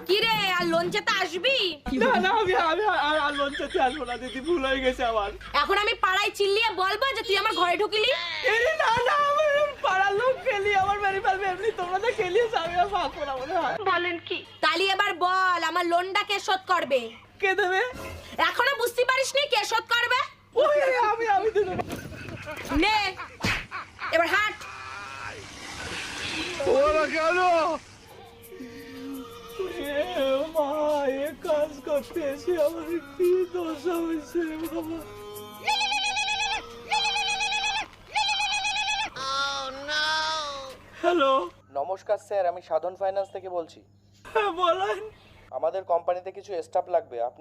কি রে আর লঞ্চেতে আসবি? না না আমি আর লঞ্চেতে আসবো না দিদি, ভুল হয়ে গেছে আমার। এখন আমি পাড়ায় চিল্লিয়ে বলবো যে তুই আমার ঘরে ঢুকিলি? এই না না আমার পাড়ার লোক খেলি, আমার মেরে ফেলবে এমনি, তোমরা তো খেলিয়েছ, আমি আর ভাগবো না মনে হয়। বলেন কি? তালি এবার বল আমার লোনটা কে শোধ করবে? কে দেবে? এখনো বুঝতে পারিসনি কে শোধ করবে? ওই আমি দেবো। নে এবার হাট। ওরা কেন মা এ কাজ করতে এসে আমার কি দশা হয়েছে বাবা। হ্যালো, নমস্কার স্যার, আমি সাধন ফাইন্যান্স থেকে বলছি। হ্যাঁ বলেন। আমাদের কোম্পানিতে কিছু স্টাফ লাগবে, আপনি